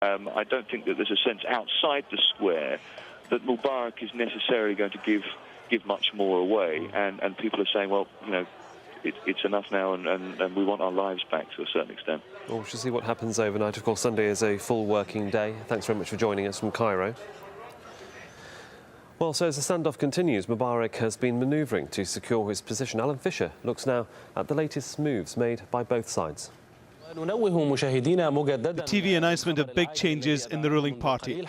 I don't think that there's a sense outside the square that Mubarak is necessarily going to give much more away, and people are saying, well, you know, it's enough now, and we want our lives back to a certain extent. Well, we shall see what happens overnight. Of course, Sunday is a full working day. Thanks very much for joining us from Cairo. Well, so as the standoff continues, Mubarak has been manoeuvring to secure his position. Alan Fisher looks now at the latest moves made by both sides. The TV announcement of big changes in the ruling party.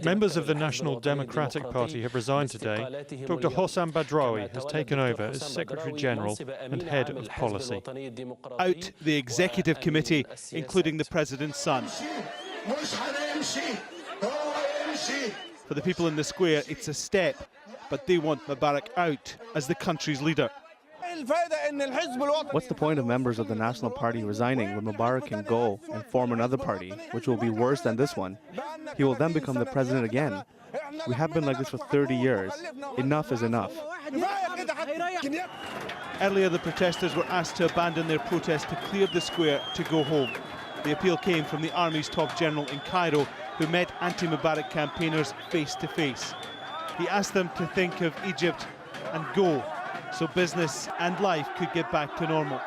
Members of the National Democratic Party have resigned today. Dr. Hossam Badrawi has taken over as Secretary General and Head of Policy. Out the Executive Committee, including the President's son. For the people in the square, it's a step, but they want Mubarak out as the country's leader. What's the point of members of the National Party resigning when Mubarak can go and form another party, which will be worse than this one? He will then become the president again. We have been like this for 30 years. Enough is enough. Earlier, the protesters were asked to abandon their protest to clear the square to go home. The appeal came from the army's top general in Cairo, who met anti-Mubarak campaigners face to face. He asked them to think of Egypt and go, so business and life could get back to normal.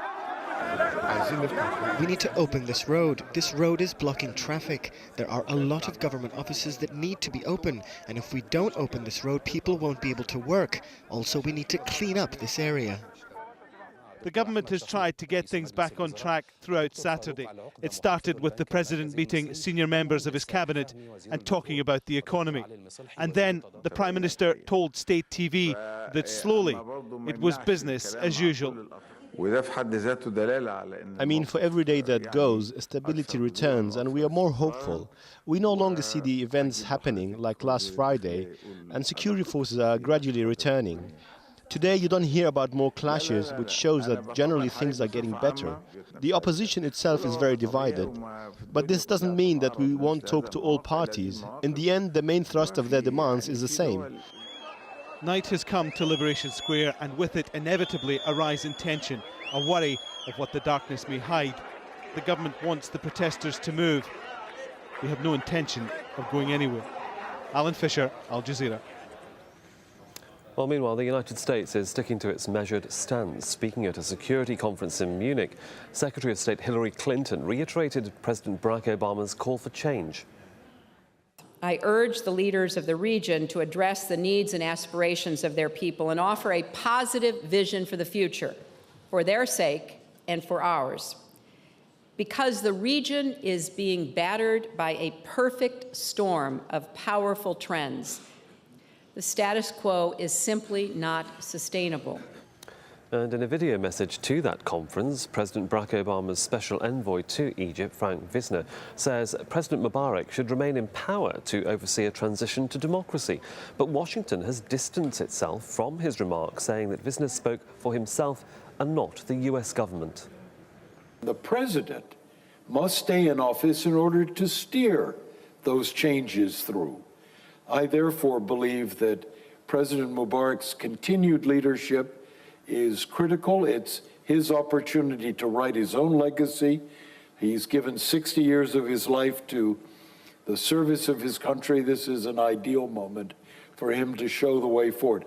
We need to open this road. This road is blocking traffic. There are a lot of government offices that need to be open, and if we don't open this road, people won't be able to work. Also, we need to clean up this area. The government has tried to get things back on track throughout Saturday. It started with the president meeting senior members of his cabinet and talking about the economy. And then the Prime Minister told State TV that slowly it was business as usual. I mean, for every day that goes, stability returns and we are more hopeful. We no longer see the events happening like last Friday, and security forces are gradually returning. Today you don't hear about more clashes, which shows that generally things are getting better. The opposition itself is very divided. But this doesn't mean that we won't talk to all parties. In the end, the main thrust of their demands is the same. Night has come to Liberation Square, and with it inevitably a rise in tension, a worry of what the darkness may hide. The government wants the protesters to move. We have no intention of going anywhere. Alan Fisher, Al Jazeera. Well, meanwhile, the United States is sticking to its measured stance. Speaking at a security conference in Munich, Secretary of State Hillary Clinton reiterated President Barack Obama's call for change. I urge the leaders of the region to address the needs and aspirations of their people and offer a positive vision for the future, for their sake and for ours. Because the region is being battered by a perfect storm of powerful trends, the status quo is simply not sustainable. And in a video message to that conference, President Barack Obama's special envoy to Egypt, Frank Wisner, says President Mubarak should remain in power to oversee a transition to democracy. But Washington has distanced itself from his remarks, saying that Wisner spoke for himself and not the US government. The president must stay in office in order to steer those changes through. I therefore believe that President Mubarak's continued leadership is critical. It's his opportunity to write his own legacy. He's given 60 years of his life to the service of his country. This is an ideal moment for him to show the way forward.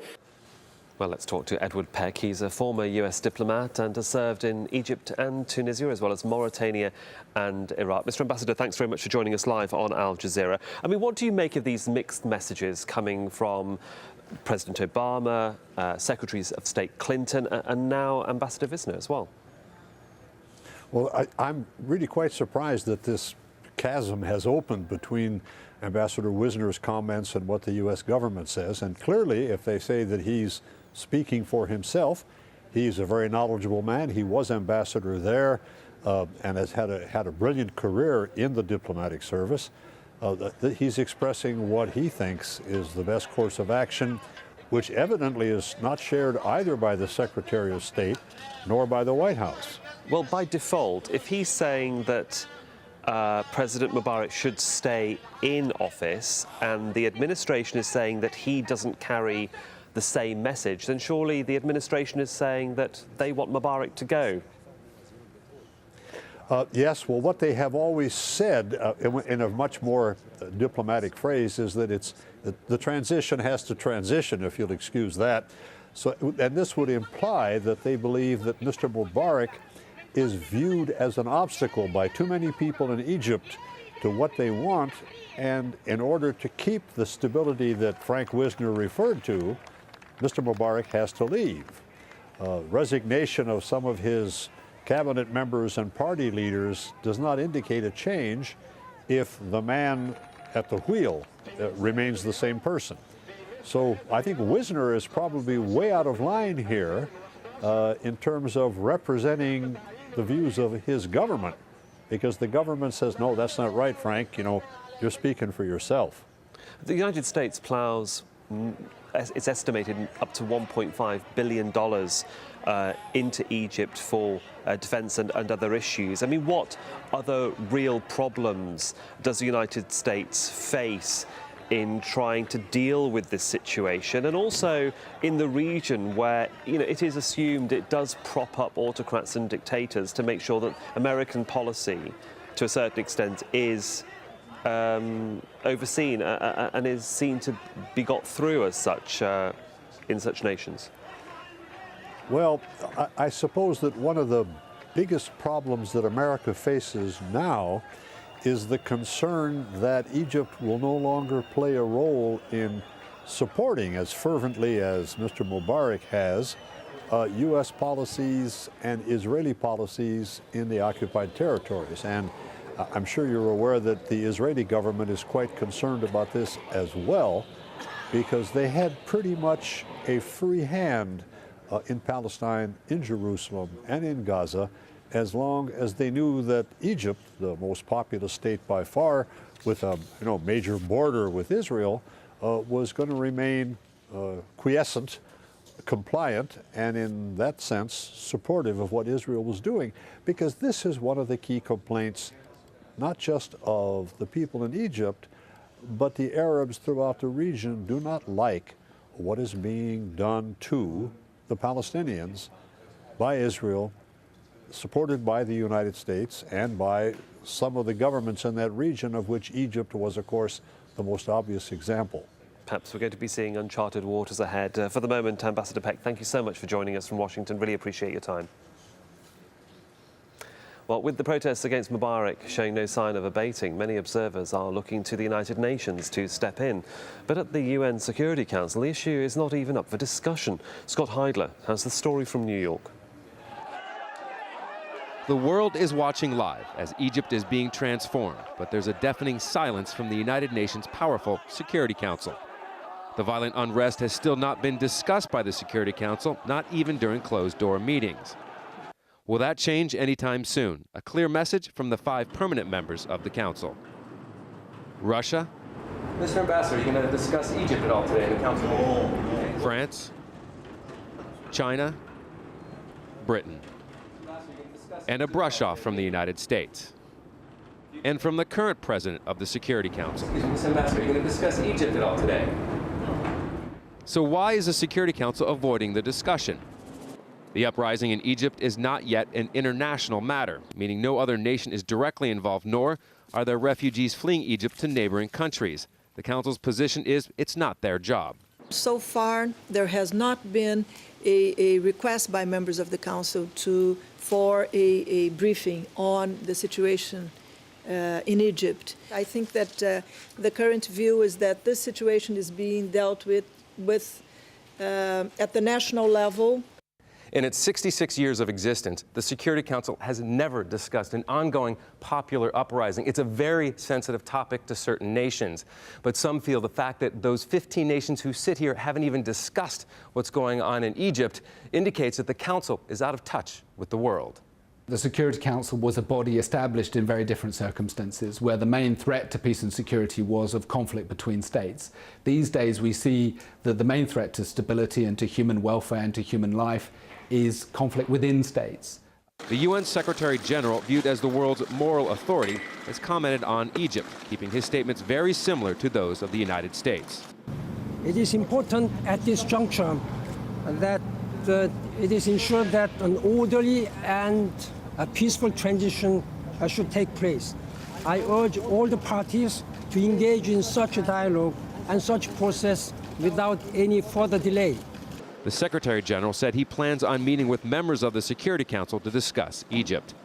Well, let's talk to Edward Peck. He's a former US diplomat and has served in Egypt and Tunisia, as well as Mauritania and Iraq. Mr. Ambassador, thanks very much for joining us live on Al Jazeera. I mean, what do you make of these mixed messages coming from President Obama, Secretaries of State Clinton, and now Ambassador Wisner as well? Well, I'm really quite surprised that this chasm has opened between Ambassador Wisner's comments and what the U.S. government says. And clearly, if they say that he's speaking for himself, he's a very knowledgeable man. He was ambassador there and has had a brilliant career in the diplomatic service. He's expressing what he thinks is the best course of action, which evidently is not shared either by the Secretary of State nor by the White House. Well, by default, if he's saying that President Mubarak should stay in office and the administration is saying that he doesn't carry the same message, then surely the administration is saying that they want Mubarak to go. Yes, well, what they have always said in a much more diplomatic phrase is that the transition has to transition, if you'll excuse that. So, and this would imply that they believe that Mr. Mubarak is viewed as an obstacle by too many people in Egypt to what they want, and in order to keep the stability that Frank Wisner referred to, Mr. Mubarak has to leave. Resignation of some of his cabinet members and party leaders does not indicate a change if the man at the wheel remains the same person. So I think Wisner is probably way out of line here in terms of representing the views of his government, because the government says, no, that's not right, Frank, you know, you're speaking for yourself. The United States plows, it's estimated, up to $1.5 billion into Egypt for defense and other issues. I mean, what other real problems does the United States face in trying to deal with this situation, and also in the region where, you know, it is assumed it does prop up autocrats and dictators to make sure that American policy, to a certain extent, is overseen and is seen to be got through as such in such nations? Well, I suppose that one of the biggest problems that America faces now is the concern that Egypt will no longer play a role in supporting as fervently as Mr. Mubarak has U.S. policies and Israeli policies in the occupied territories. And I'm sure you're aware that the Israeli government is quite concerned about this as well, because they had pretty much a free hand in Palestine, in Jerusalem, and in Gaza, as long as they knew that Egypt, the most populous state by far, with a major border with Israel, was going to remain quiescent, compliant, and in that sense supportive of what Israel was doing, because this is one of the key complaints, not just of the people in Egypt, but the Arabs throughout the region do not like what is being done to the Palestinians by Israel, supported by the United States and by some of the governments in that region, of which Egypt was, of course, the most obvious example. Perhaps we're going to be seeing uncharted waters ahead. For the moment, Ambassador Peck, thank you so much for joining us from Washington. Really appreciate your time. Well, with the protests against Mubarak showing no sign of abating, many observers are looking to the United Nations to step in. But at the UN Security Council, the issue is not even up for discussion. Scott Heidler has the story from New York. The world is watching live as Egypt is being transformed, but there's a deafening silence from the United Nations' powerful Security Council. The violent unrest has still not been discussed by the Security Council, not even during closed-door meetings. Will that change anytime soon? A clear message from the 5 permanent members of the Council. Russia? Mr. Ambassador, are you going to discuss Egypt at all today in the Council meeting? France? China? Britain? And a brush-off from the United States. And from the current president of the Security Council. Excuse me, Mr. Ambassador, are you going to discuss Egypt at all today? So why is the Security Council avoiding the discussion? The uprising in Egypt is not yet an international matter, meaning no other nation is directly involved, nor are there refugees fleeing Egypt to neighboring countries. The Council's position is it's not their job. So far, there has not been a request by members of the Council for a briefing on the situation in Egypt. I think that the current view is that this situation is being dealt with at the national level. In its 66 years of existence, the Security Council has never discussed an ongoing popular uprising. It's a very sensitive topic to certain nations. But some feel the fact that those 15 nations who sit here haven't even discussed what's going on in Egypt indicates that the Council is out of touch with the world. The Security Council was a body established in very different circumstances, where the main threat to peace and security was of conflict between states. These days we see that the main threat to stability and to human welfare and to human life is conflict within states. The UN Secretary General, viewed as the world's moral authority, has commented on Egypt, keeping his statements very similar to those of the United States. It is important at this juncture that it is ensured that an orderly and a peaceful transition should take place. I urge all the parties to engage in such a dialogue and such process without any further delay. The Secretary General said he plans on meeting with members of the Security Council to discuss Egypt.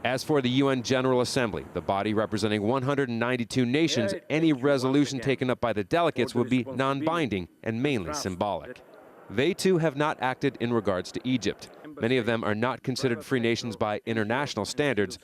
As for the UN General Assembly, the body representing 192 nations, any resolution taken up by the delegates would be non-binding and mainly symbolic. They too have not acted in regards to Egypt. Many of them are not considered free nations by international standards.